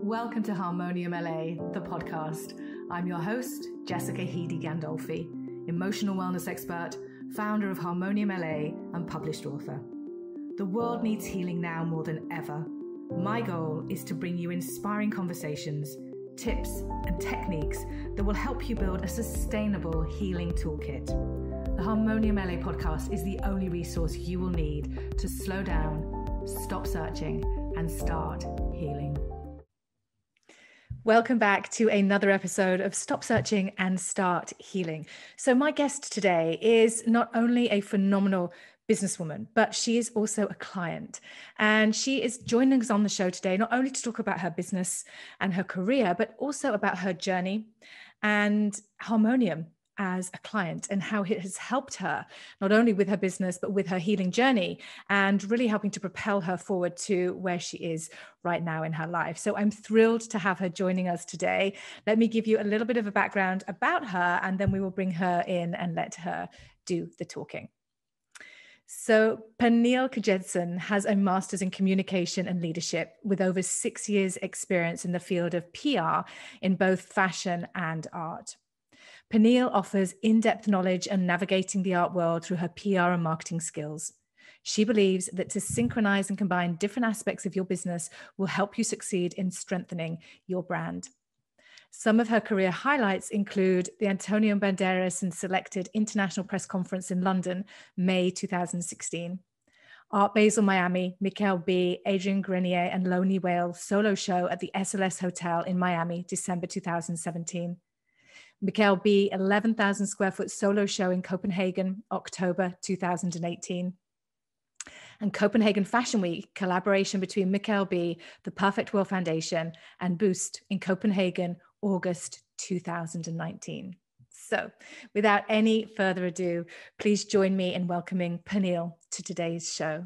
Welcome to Harmonium LA, the podcast. I'm your host, Jessica Heedy Gandolfi, emotional wellness expert, founder of Harmonium LA, and published author. The world needs healing now more than ever. My goal is to bring you inspiring conversations, tips, and techniques that will help you build a sustainable healing toolkit. The Harmonium LA podcast is the only resource you will need to slow down, stop searching, and start healing. Welcome back to another episode of Stop Searching and Start Healing. So my guest today is not only a phenomenal businesswoman, but she is also a client. And she is joining us on the show today, not only to talk about her business and her career, but also about her journey and Harmonium as a client and how it has helped her, not only with her business, but with her healing journey and really helping to propel her forward to where she is right now in her life. So I'm thrilled to have her joining us today. Let me give you a little bit of a background about her, and then we will bring her in and let her do the talking. So Pernille Kjeldsen has a master's in communication and leadership with over 6 years experience in the field of PR in both fashion and art. Pernille offers in-depth knowledge and navigating the art world through her PR and marketing skills. She believes that to synchronize and combine different aspects of your business will help you succeed in strengthening your brand. Some of her career highlights include the Antonio Banderas and Selected International Press Conference in London, May 2016, Art Basel Miami, Mikael B, Adrian Grenier and Lonely Whale solo show at the SLS Hotel in Miami, December 2017. Mikael B 11,000 square foot solo show in Copenhagen, October 2018. And Copenhagen Fashion Week, collaboration between Mikael B, the Perfect World Foundation, and Boost in Copenhagen, August 2019. So without any further ado, please join me in welcoming Pernille to today's show.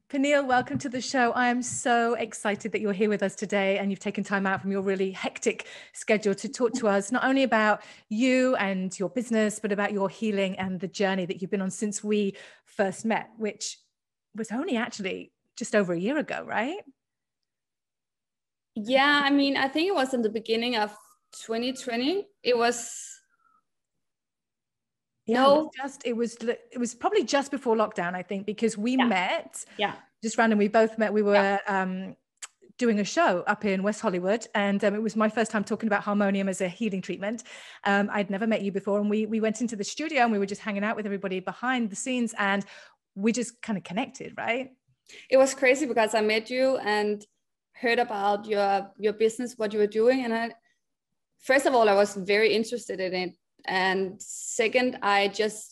Pernille, welcome to the show. I am so excited that you're here with us today and you've taken time out from your really hectic schedule to talk to us, not only about you and your business, but about your healing and the journey that you've been on since we first met, which was only actually just over a year ago, right? Yeah, I mean, I think it was in the beginning of 2020. It was... Yeah, no, it was probably just before lockdown, I think, because we met. Yeah, just randomly. We both met. We were doing a show up in West Hollywood, and it was my first time talking about Harmonium as a healing treatment. I'd never met you before, and we went into the studio and we were just hanging out with everybody behind the scenes, and we just kind of connected, right? It was crazy because I met you and heard about your business, what you were doing, and first of all, I was very interested in it. And second,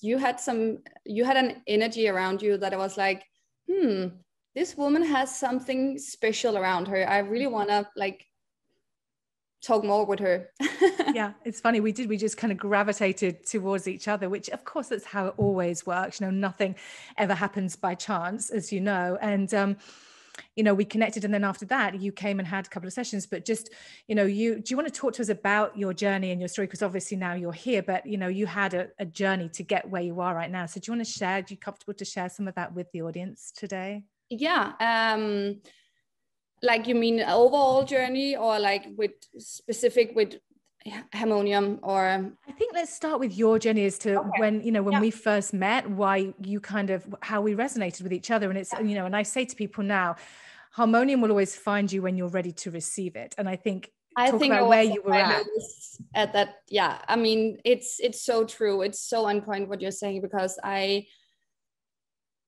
you had an energy around you that I was like, this woman has something special around her. I really want to talk more with her. Yeah, it's funny. We just kind of gravitated towards each other, which of course that's how it always works. Nothing ever happens by chance, as you know. And, we connected, and then after that you came and had a couple of sessions, but just, do you want to talk to us about your journey and your story? Because obviously now you're here, but you had a journey to get where you are right now. So do you want to share, you comfortable to share some of that with the audience today? Yeah. You mean overall journey or with Harmonium? Or I think let's start with your journey as to when we first met, why you how we resonated with each other. And it's, and I say to people now, Harmonium will always find you when you're ready to receive it. And I think about where you were at that. Yeah. I mean, it's so true. It's so on point what you're saying, because I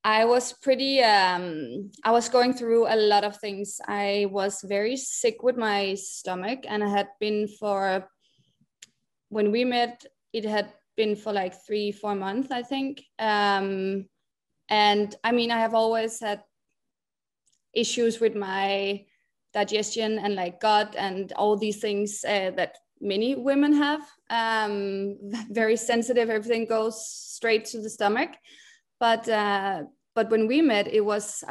was pretty, I was going through a lot of things. I was very sick with my stomach, and I had been when we met, it had been for 3-4 months, I think. And I mean, I have always had issues with my digestion and gut and all these things that many women have. Very sensitive, everything goes straight to the stomach. But when we met, I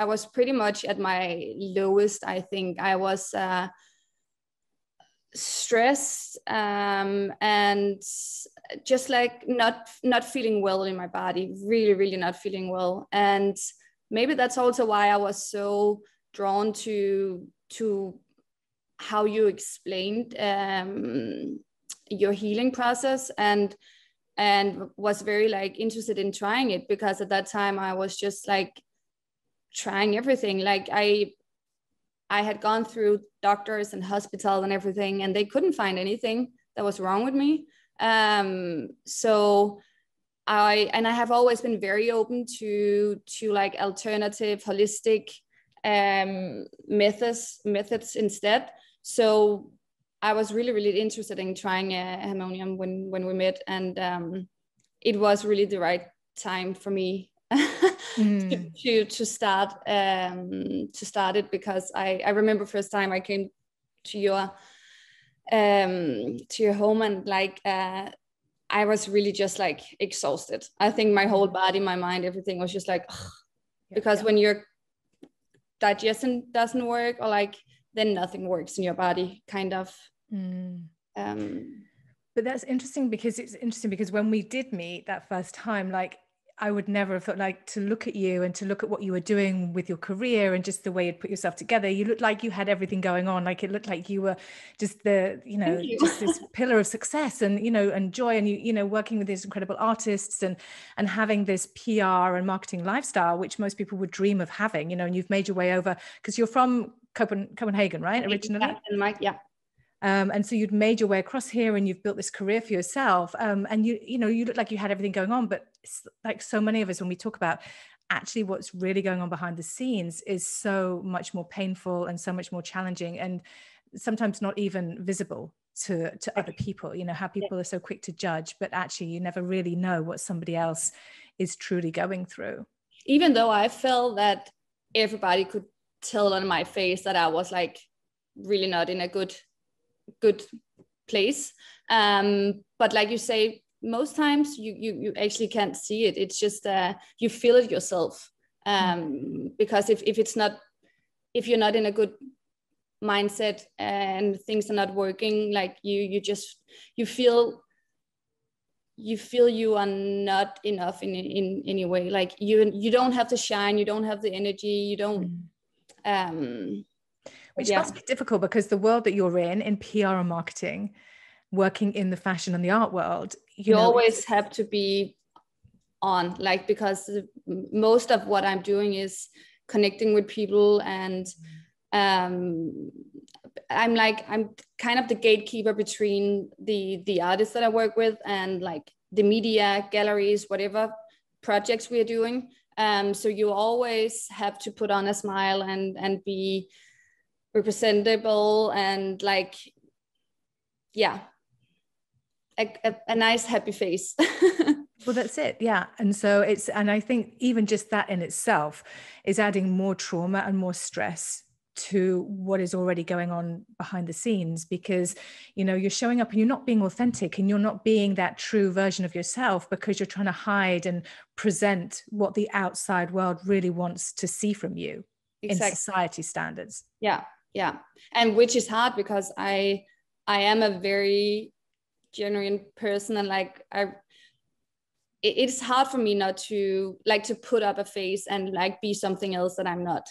was pretty much at my lowest. I think I was stressed and just not feeling well in my body, really not feeling well. And maybe that's also why I was so drawn to to how you explained your healing process, and was very like interested in trying it, because at that time I was just like trying everything. Like I had gone through doctors and hospitals and everything, and they couldn't find anything that was wrong with me. So I have always been very open to like alternative holistic methods instead. So I was really interested in trying a Harmonium when we met, and it was really the right time for me to start it, because I remember first time I came to your home, and like I was really just like exhausted. I think my whole body, my mind, everything was just like, ugh. Because when your digestion doesn't work, or like, then nothing works in your body, kind of. But that's interesting, because when we did meet that first time, like I would never have thought, like, to look at you and to look at what you were doing with your career and just the way you'd put yourself together, you looked like you had everything going on. Like it looked like you were just just this pillar of success and, and joy, and working with these incredible artists and having this PR and marketing lifestyle, which most people would dream of having, and you've made your way over, because you're from Copenhagen, right? Originally? Yeah. And so you'd made your way across here, and you've built this career for yourself. And you look like you had everything going on, but it's like so many of us, when we talk about actually what's really going on behind the scenes, is so much more painful and so much more challenging, and sometimes not even visible to other people. How people are so quick to judge, but actually you never really know what somebody else is truly going through. Even though I felt that everybody could tell on my face that I was like really not in a good place, but like you say, most times you actually can't see it. It's just you feel it yourself, because if you're not in a good mindset and things are not working, like you feel you are not enough in any way. Like you don't have the shine, you don't have the energy, you don't which must be difficult, because the world that you're in PR and marketing, working in the fashion and the art world, you always have to be on, like, because most of what I'm doing is connecting with people, and I'm kind of the gatekeeper between the artists that I work with and like the media, galleries, whatever projects we are doing. So you always have to put on a smile and be representable, and like, a nice happy face. Well, that's it. Yeah. And so and I think even just that in itself is adding more trauma and more stress to what is already going on behind the scenes, because you're showing up and you're not being authentic, and you're not being that true version of yourself, because you're trying to hide and present what the outside world really wants to see from you. Exactly. In society standards. Yeah And which is hard, because I am a very genuine person, and like it's hard for me not to like to put up a face and like be something else that I'm not.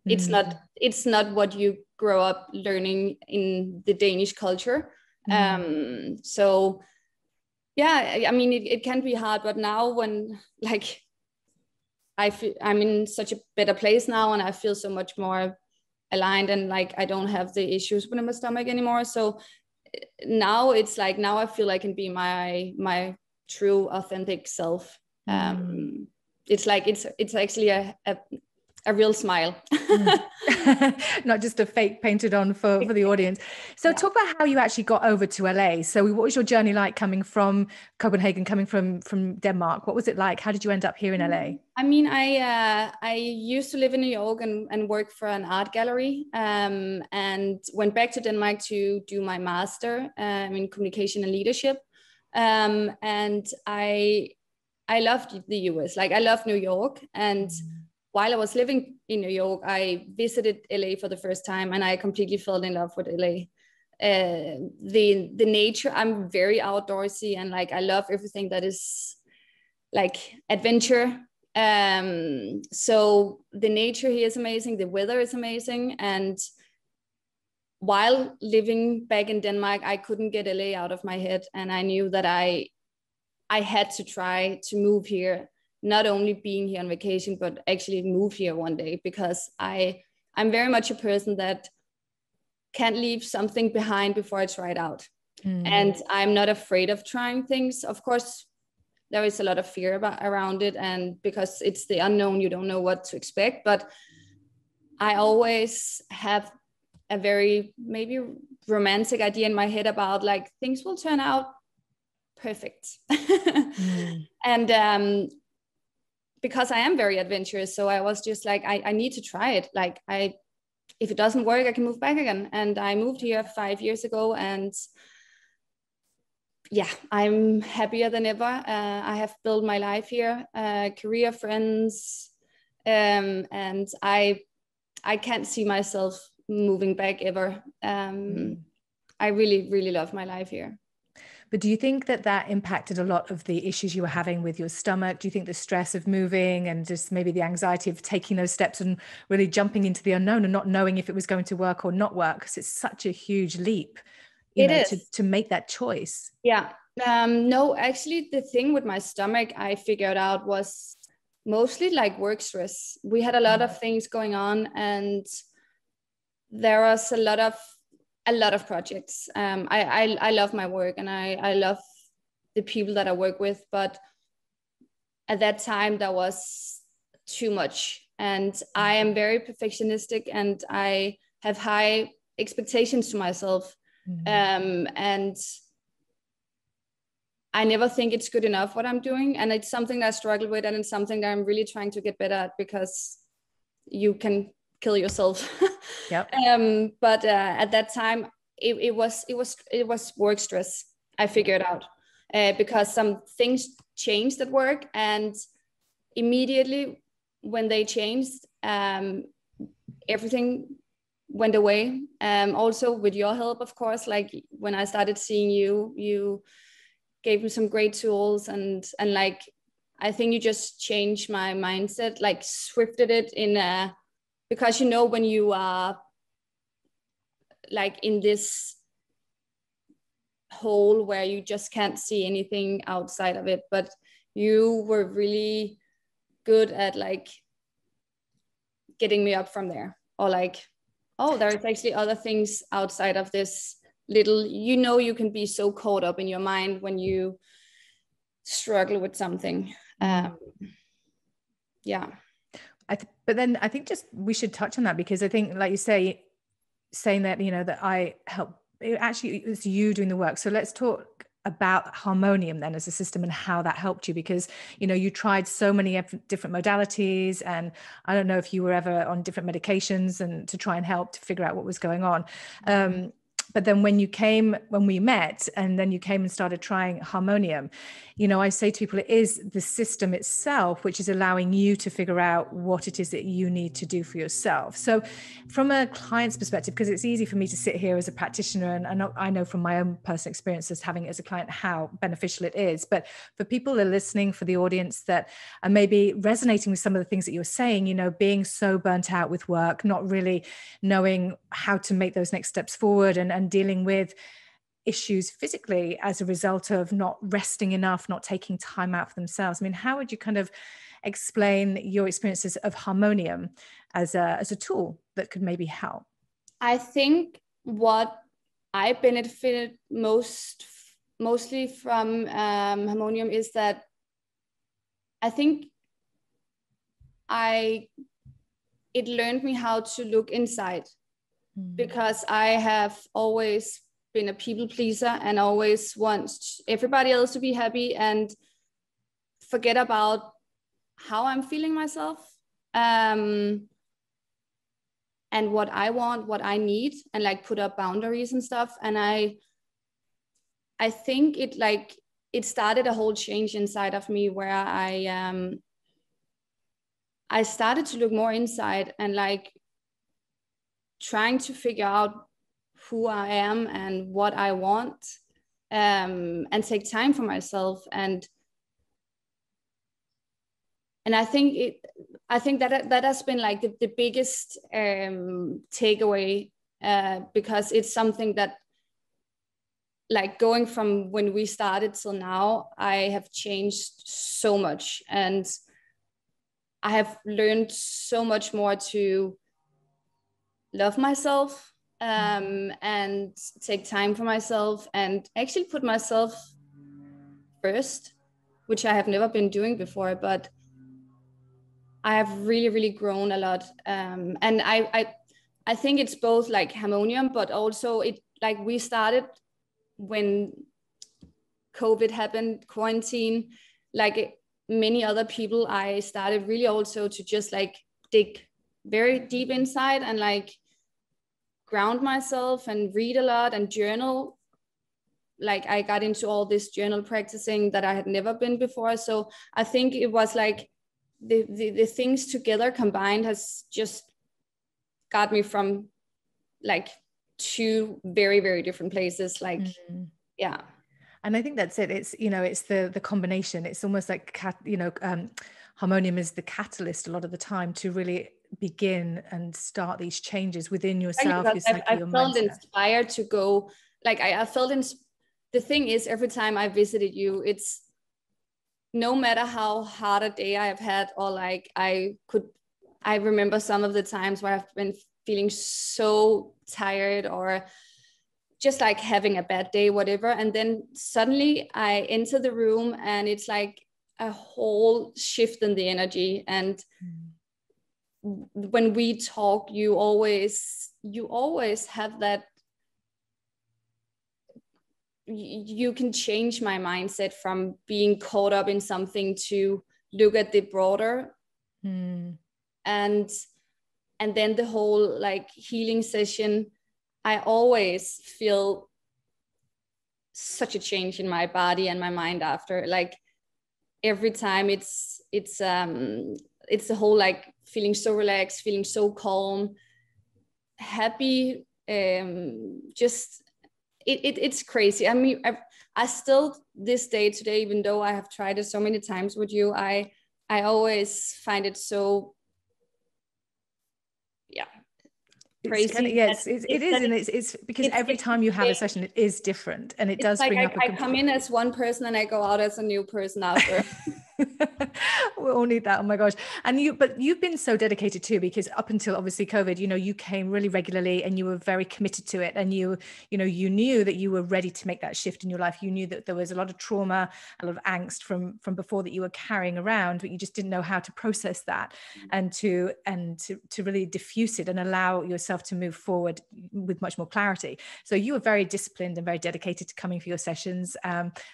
It's not what you grow up learning in the Danish culture. So yeah, I mean, it can be hard, but now when like I feel I'm in such a better place now, and I feel so much more aligned, and like I don't have the issues with my stomach anymore. So now it's like, now I feel I can be my true authentic self. It's like it's actually a real smile. Not just a fake painted on for the audience. So talk about how you actually got over to LA. So what was your journey like, coming from Copenhagen, coming from Denmark? What was it like? How did you end up here in LA? I mean, I used to live in New York and work for an art gallery, and went back to Denmark to do my master in communication and leadership. And I loved the US. Like, I loved New York, and while I was living in New York, I visited LA for the first time, and I completely fell in love with LA. The nature, I'm very outdoorsy, and like I love everything that is like adventure. So the nature here is amazing, the weather is amazing, and while living back in Denmark, I couldn't get LA out of my head. And I knew that I had to try to move here, not only being here on vacation, but actually move here one day, because I'm very much a person that can't leave something behind before I try it out. And I'm not afraid of trying things. Of course, there is a lot of fear around it, and because it's the unknown, you don't know what to expect. But I always have a very maybe romantic idea in my head about like things will turn out perfect. And because I am very adventurous, so I was just like, I need to try it. Like if it doesn't work, I can move back again. And I moved here 5 years ago, and yeah, I'm happier than ever. I have built my life here, career, friends, and I can't see myself moving back ever. I really, really love my life here. But do you think that impacted a lot of the issues you were having with your stomach? Do you think the stress of moving and just maybe the anxiety of taking those steps and really jumping into the unknown and not knowing if it was going to work or not work? Because it's such a huge leap, to make that choice. Yeah. No, actually, the thing with my stomach I figured out was mostly like work stress. We had a lot of things going on, and there was a lot of projects. I love my work, and I love the people that I work with, but at that time that was too much. And I am very perfectionistic, and I have high expectations to myself. And I never think it's good enough what I'm doing. And it's something that I struggle with, and it's something that I'm really trying to get better at, because you can kill yourself. Yep. But at that time, it was work stress. I figured out because some things changed at work, and immediately when they changed, everything went away. Also with your help, of course. Like when I started seeing you gave me some great tools, and like I think you just changed my mindset, like swifted it in a, because when you are like in this hole where you just can't see anything outside of it, but you were really good at like getting me up from there, or like, oh, there's actually other things outside of this little, you can be so caught up in your mind when you struggle with something. Yeah. But then I think just we should touch on that, because I think, like you say, saying that, that I help, it's you doing the work. So let's talk about Harmonium then as a system and how that helped you, because, you tried so many different modalities, and I don't know if you were ever on different medications and to try and help to figure out what was going on. But then when we met, and then you came and started trying Harmonium, I say to people, it is the system itself which is allowing you to figure out what it is that you need to do for yourself. So from a client's perspective, because it's easy for me to sit here as a practitioner, and I know from my own personal experiences having it as a client how beneficial it is. But for people that are listening, for the audience that are maybe resonating with some of the things that you're saying, being so burnt out with work, not really knowing how to make those next steps forward, and dealing with issues physically as a result of not resting enough, not taking time out for themselves. I mean, how would you kind of explain your experiences of Harmonium as a tool that could maybe help? I think what I benefited mostly from Harmonium is that I think it learned me how to look inside, because I have always been a people pleaser and always want everybody else to be happy and forget about how I'm feeling myself, and what I want, what I need, and like put up boundaries and stuff. And I think it started a whole change inside of me, where I started to look more inside and like trying to figure out who I am and what I want, and take time for myself. And I think that has been like the biggest takeaway because it's something that, like, going from when we started till now, I have changed so much, and I have learned so much more to love myself, and take time for myself, and actually put myself first, which I have never been doing before, but I have really, really grown a lot. And I think it's both like Harmonium, but also it, like, we started when COVID happened, quarantine, like many other people, I started really also to just like dig very deep inside and like ground myself and read a lot and journal. Like, I got into all this journal practicing that I had never been before. So I think it was like the things together combined has just got me from like two very, very different places. Like, yeah. And I think that's it. It's, you know, it's the combination. It's almost like, Harmonium is the catalyst a lot of the time to really begin and start these changes within yourself, your psyche, I your felt mindset. inspired to go, like, I felt the thing is, every time I visited you, it's no matter how hard a day I have had, or like I remember some of the times where I've been feeling so tired or just like having a bad day, whatever. And then suddenly I enter the room and it's like a whole shift in the energy. And when we talk, you always have that, you can change my mindset from being caught up in something to look at the broader. And then the whole like healing session, I always feel such a change in my body and my mind after. Like, every time it's the whole like feeling so relaxed, feeling so calm, happy, just it's crazy. I mean, I still, this day today, even though I have tried it so many times with you, I always find it so, yeah, crazy. It's kind of, yes, it is, and it's because every time you have a session, it is different, and it does like bring up. I come in as one person and I go out as a new person after. We all need that. Oh my gosh. But you've been so dedicated too, because up until obviously COVID, you know, you came really regularly and you were very committed to it. And you knew that you were ready to make that shift in your life. You knew that there was a lot of trauma, a lot of angst from before that you were carrying around, but you just didn't know how to process that and to really diffuse it and allow yourself to move forward with much more clarity. So you were very disciplined and very dedicated to coming for your sessions.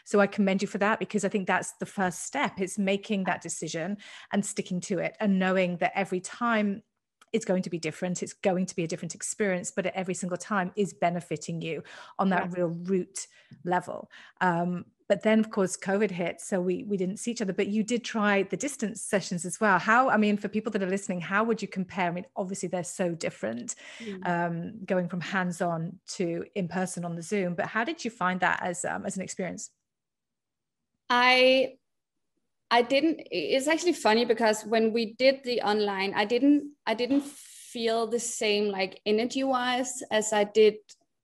So I commend you for that, because I think that's the first step. It's making that decision and sticking to it, and knowing that every time it's going to be different. It's going to be a different experience, but every single time is benefiting you on that real root level. But then, of course, COVID hit, so we didn't see each other. But you did try the distance sessions as well. I mean, for people that are listening, how would you compare? I mean, obviously they're so different, going from hands-on to in person on the Zoom. But how did you find that as an experience? I didn't, it's actually funny because when we did the online, I didn't feel the same like energy wise as I did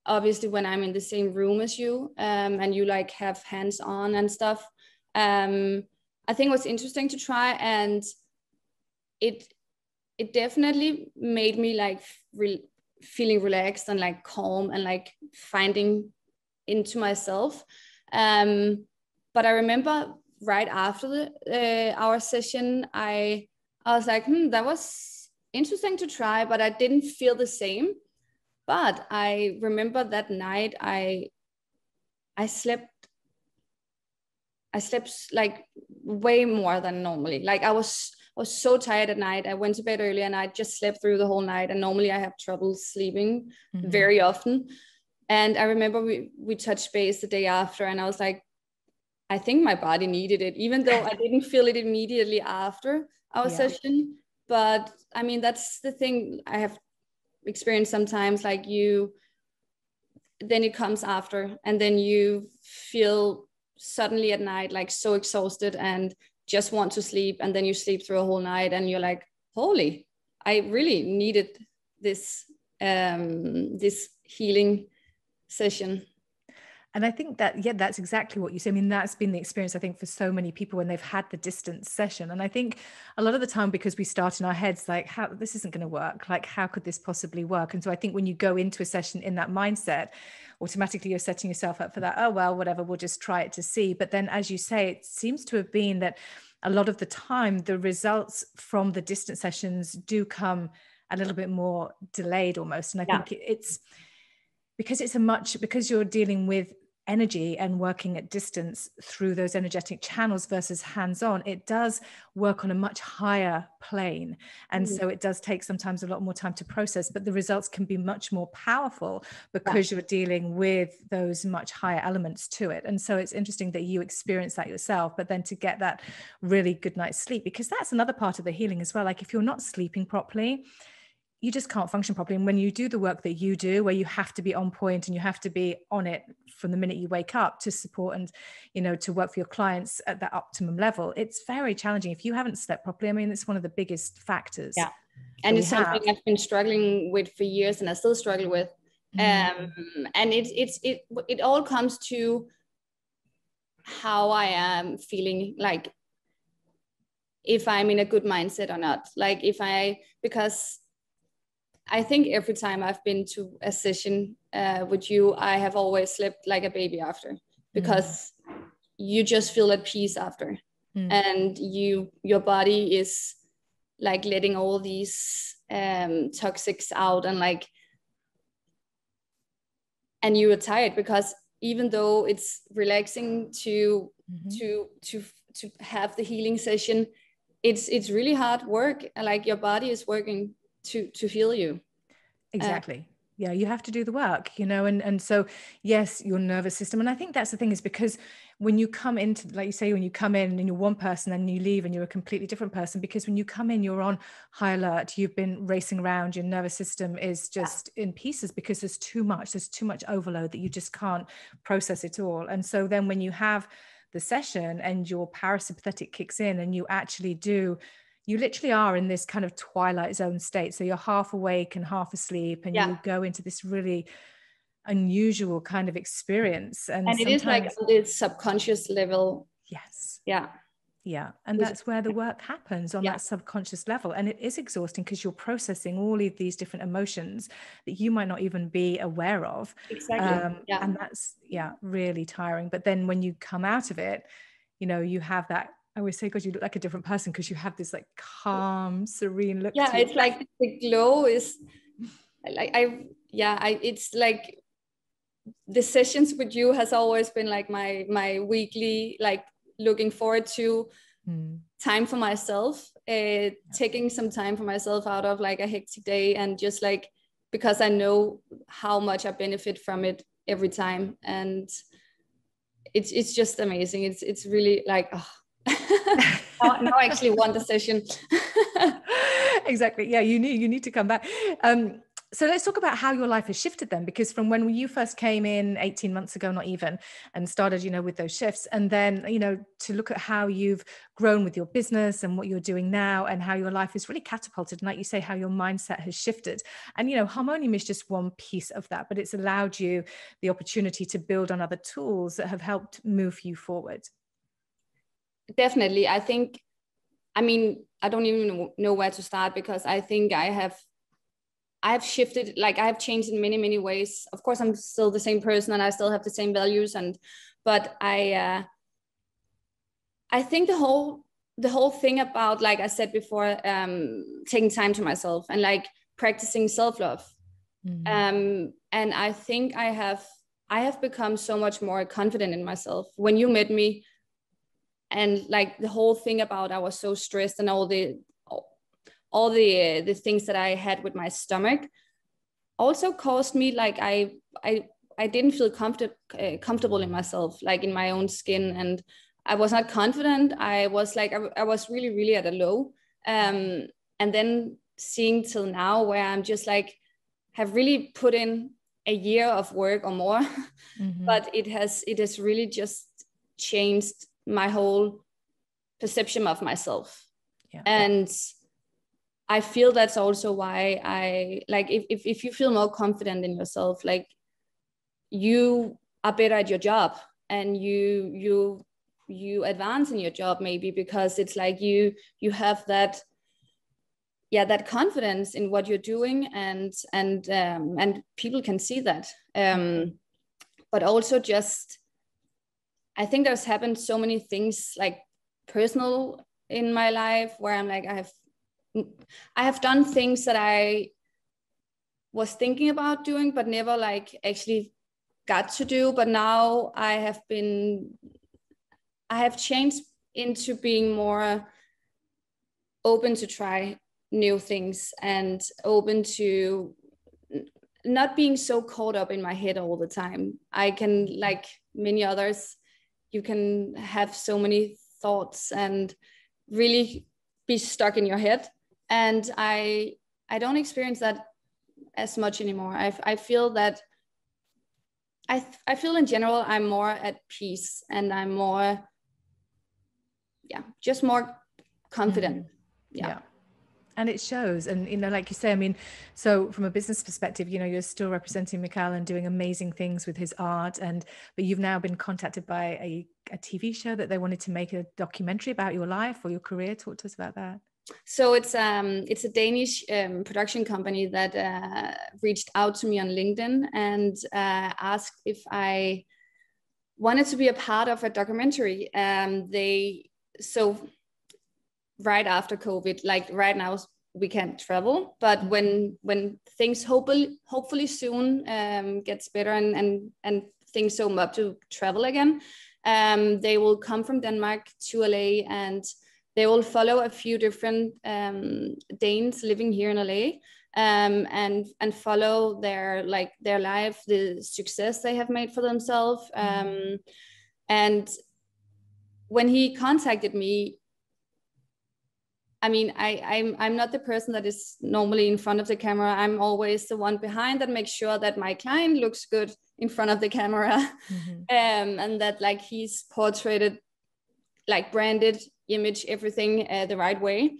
obviously when I'm in the same room as you, and you like have hands on and stuff. I think it was interesting to try, and it definitely made me like feeling relaxed and like calm and like finding into myself. But I remember right after our session, I was like, that was interesting to try, but I didn't feel the same. But I remember that night I slept like way more than normally. Like I was so tired at night. I went to bed early and I just slept through the whole night. And normally I have trouble sleeping very often. And I remember we touched base the day after, and I was like, I think my body needed it, even though I didn't feel it immediately after our session. But I mean, that's the thing I have experienced sometimes, like then it comes after, and then you feel suddenly at night like so exhausted and just want to sleep, and then you sleep through a whole night and you're like, holy, I really needed this this healing session. And I think that, yeah, that's exactly what you say. I mean, that's been the experience, I think, for so many people when they've had the distance session. And I think a lot of the time, because we start in our heads, like, how this isn't going to work, like, how could this possibly work? And so I think when you go into a session in that mindset, automatically you're setting yourself up for that. Oh, well, whatever, we'll just try it to see. But then, as you say, it seems to have been that a lot of the time, the results from the distance sessions do come a little bit more delayed almost. And I think it's because you're dealing with energy and working at distance through those energetic channels versus hands-on, it does work on a much higher plane. And so it does take sometimes a lot more time to process, but the results can be much more powerful because you're dealing with those much higher elements to it. And so it's interesting that you experience that yourself, but then to get that really good night's sleep, because that's another part of the healing as well. Like if you're not sleeping properly, you just can't function properly. And when you do the work that you do, where you have to be on point and you have to be on it from the minute you wake up to support and, you know, to work for your clients at that optimum level, it's very challenging. If you haven't slept properly, I mean, it's one of the biggest factors. Yeah. And it's something I've been struggling with for years and I still struggle with. And it all comes to how I am feeling, like if I'm in a good mindset or not. Like because I think every time I've been to a session with you, I have always slept like a baby after, because you just feel at peace after. And your body is like letting all these toxics out, and you are tired, because even though it's relaxing to have the healing session, it's really hard work. Like your body is working to heal you. Exactly. Yeah, you have to do the work, you know, and so yes, your nervous system. And I think that's the thing, is because when you come into, like you say, when you come in and you're one person and you leave and you're a completely different person, because when you come in, you're on high alert, you've been racing around, your nervous system is just in pieces because there's too much overload that you just can't process it all. And so then when you have the session and your parasympathetic kicks in and you actually you literally are in this kind of twilight zone state. So you're half awake and half asleep, and you go into this really unusual kind of experience. And it is like on the subconscious level. Yes. Yeah. Yeah. And that's where the work happens, on that subconscious level. And it is exhausting because you're processing all of these different emotions that you might not even be aware of. Exactly. And that's, really tiring. But then when you come out of it, you know, you have that, I always say, God, you look like a different person, because you have this like calm, serene look. Yeah, it's like the glow is like it's like the sessions with you has always been like my weekly, like looking forward to time for myself, taking some time for myself out of like a hectic day, and just like, because I know how much I benefit from it every time, and it's just amazing. It's really like, now I actually want the session. Exactly. Yeah, you need to come back. So let's talk about how your life has shifted then, because from when you first came in 18 months ago, not even, and started, you know, with those shifts, and then, you know, to look at how you've grown with your business and what you're doing now, and how your life is really catapulted. And like you say, how your mindset has shifted. And, you know, Harmonium is just one piece of that, but it's allowed you the opportunity to build on other tools that have helped move you forward. Definitely. I mean, I don't even know where to start, because I think I have shifted, like I have changed in many, many ways. Of course, I'm still the same person and I still have the same values, but I think the whole thing about, like I said before, taking time to myself and like practicing self-love. And I think I have become so much more confident in myself. When you met me, and like the whole thing about, I was so stressed, and all the things that I had with my stomach also caused me, like I didn't feel comfortable in myself, like in my own skin, and I was not confident. I was like, I was really, really at a low. And then seeing till now, where I'm just like, have really put in a year of work or more, but it has really just changed my whole perception of myself. And I feel that's also why I like, if you feel more confident in yourself, like you are better at your job, and you advance in your job, maybe because it's like you have that, yeah, that confidence in what you're doing, and people can see that. But also just, I think there's happened so many things like personal in my life where I'm like, I have done things that I was thinking about doing, but never like actually got to do. But now I have changed into being more open to try new things, and open to not being so caught up in my head all the time. I can, like many others, you can have so many thoughts and really be stuck in your head. And I don't experience that as much anymore. I feel that I feel in general I'm more at peace, and I'm more, yeah, just more confident. Yeah. And it shows. And, you know, like you say, I mean, so from a business perspective, you know, you're still representing Mikael and doing amazing things with his art. But you've now been contacted by a TV show that they wanted to make a documentary about your life or your career. Talk to us about that. So it's a Danish production company that reached out to me on LinkedIn and asked if I wanted to be a part of a documentary. So right after COVID, like right now we can't travel, but when things hopefully soon gets better and things open up to travel again, they will come from Denmark to LA, and they will follow a few different Danes living here in LA, and follow their life, the success they have made for themselves. And when he contacted me, I mean, I'm not the person that is normally in front of the camera. I'm always the one behind that makes sure that my client looks good in front of the camera, and that like he's portrayed, like branded image, everything the right way.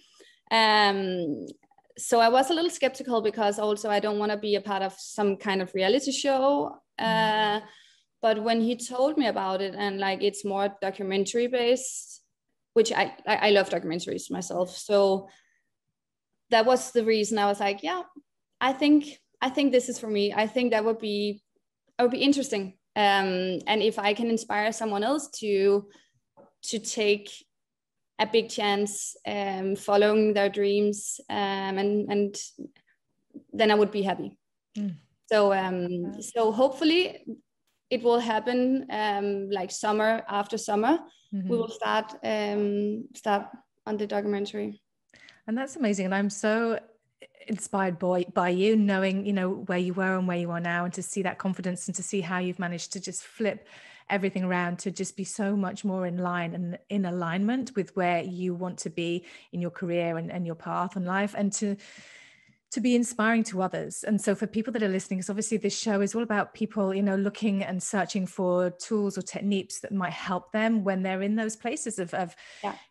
So I was a little skeptical, because also I don't want to be a part of some kind of reality show. But when he told me about it, and like it's more documentary based, which I love documentaries myself. So that was the reason I was like, yeah, I think this is for me. I think that would be interesting. And if I can inspire someone else to take a big chance, following their dreams, and then I would be happy. So hopefully it will happen, like after summer. We will start on the documentary. And that's amazing. And I'm so inspired by you, knowing, you know, where you were and where you are now, and to see that confidence, and to see how you've managed to just flip everything around to just be so much more in line and in alignment with where you want to be in your career and your path in life, and to be inspiring to others. And so for people that are listening, because obviously this show is all about people, you know, looking and searching for tools or techniques that might help them when they're in those places of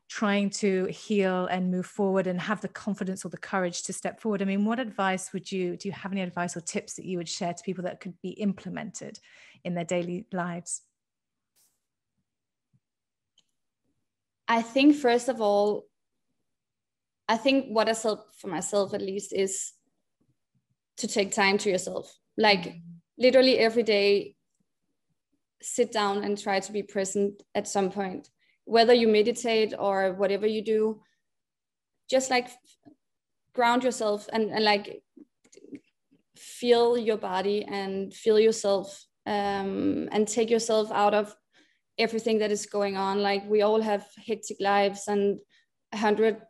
trying to heal and move forward and have the confidence or the courage to step forward. I mean, what advice do you have any advice or tips that you would share to people that could be implemented in their daily lives? I think, first of all, I think what has helped for myself, at least, is to take time to yourself. Like literally every day, sit down and try to be present at some point, whether you meditate or whatever you do. Just like ground yourself and like feel your body and feel yourself, and take yourself out of everything that is going on. Like we all have hectic lives and 100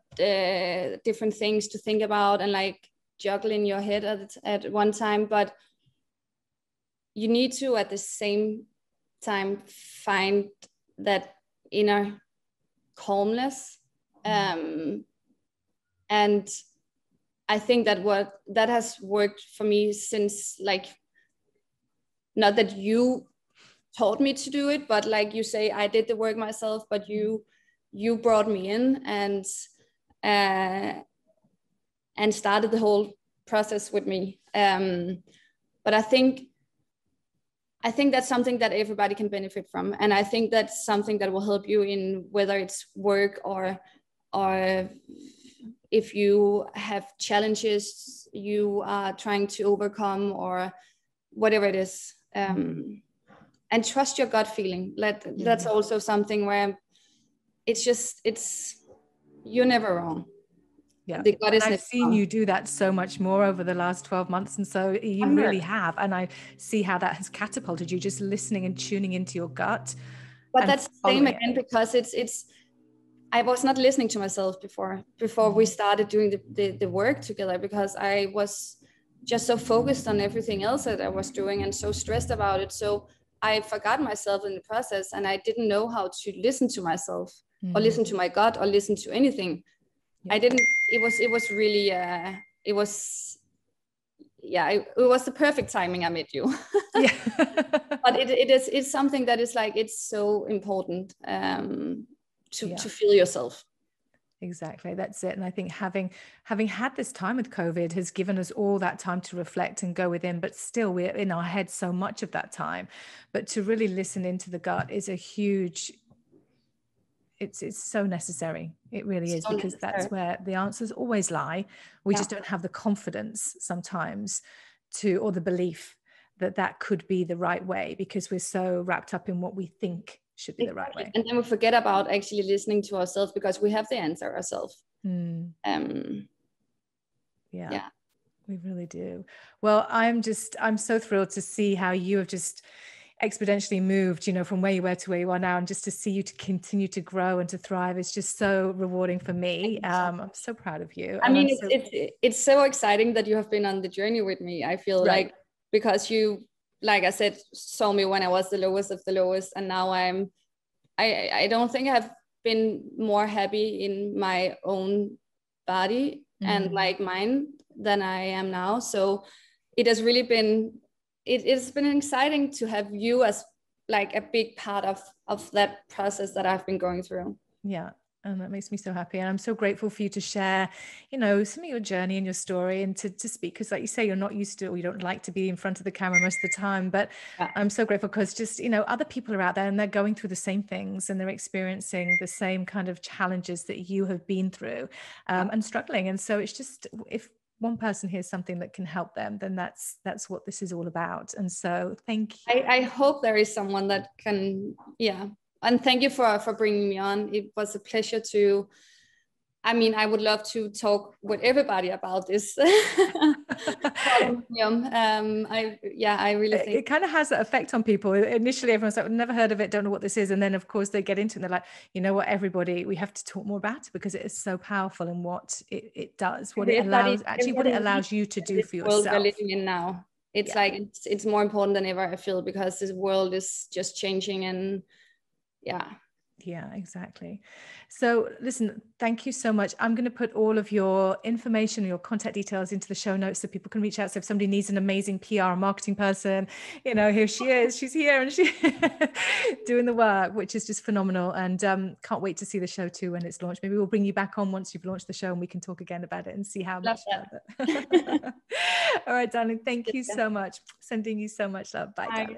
different things to think about, and like juggle in your head at one time. But you need to, at the same time, find that inner calmness. And I think that has worked for me since, like, not that you taught me to do it, but like you say, I did the work myself, but you brought me in, and and started the whole process with me. But I think that's something that everybody can benefit from. And I think that's something that will help you in whether it's work or if you have challenges you are trying to overcome or whatever it is. And trust your gut feeling. That's also something where you're never wrong. Yeah, and I've seen you do that so much more over the last 12 months. And so you really have. And I see how that has catapulted you, just listening and tuning into your gut. But that's the same again, because I was not listening to myself before we started doing the work together, because I was just so focused on everything else that I was doing and so stressed about it. So I forgot myself in the process, and I didn't know how to listen to myself or listen to my gut or listen to anything. I didn't. It was really. It was the perfect timing I met you. Yeah. But it's something that is like, it's so important to feel yourself. Exactly, that's it. And I think having had this time with COVID has given us all that time to reflect and go within, but still we're in our head so much of that time. But to really listen into the gut is a huge, it's so necessary. It really is, because that's where the answers always lie. We just don't have the confidence sometimes or the belief that could be the right way, because we're so wrapped up in what we think should be the right way. And then we forget about actually listening to ourselves, because we have the answer ourselves. Yeah, we really do. Well, I'm so thrilled to see how you have just exponentially moved, from where you were to where you are now, and just to see you to continue to grow and to thrive is just so rewarding for me. I'm so proud of you. I mean, it's so exciting that you have been on the journey with me. I feel like, because you, like I said, saw me when I was the lowest of the lowest, and now I don't think I've been more happy in my own body and like mine than I am now. So it has really been, it's been exciting to have you as like a big part of that process that I've been going through. Yeah. And that makes me so happy. And I'm so grateful for you to share, some of your journey and your story, and to speak, because like you say, you're not used to it, or you don't like to be in front of the camera most of the time. But I'm so grateful, because just, other people are out there and they're going through the same things, and they're experiencing the same kind of challenges that you have been through, and struggling. And so it's just, if one person hears something that can help them, then that's what this is all about. And so thank you. I hope there is someone that can, and thank you for bringing me on. It was a pleasure I would love to talk with everybody about this. I really think it kind of has that effect on people. Initially, everyone's like, never heard of it, don't know what this is. And then of course they get into it and they're like, you know what, everybody, we have to talk more about it, because it is so powerful in what it does, what it allows you to do for yourself. We're living in now. It's like, it's more important than ever, I feel, because this world is just changing. And yeah, exactly. So listen, thank you so much. I'm going to put all of your information, your contact details into the show notes so people can reach out. So if somebody needs an amazing PR or marketing person, here she is, she's here, and she's doing the work, which is just phenomenal. And can't wait to see the show too when it's launched. Maybe we'll bring you back on once you've launched the show, and we can talk again about it and see how much further. All right, darling. Thank you so much. Sending you so much love. Bye, darling.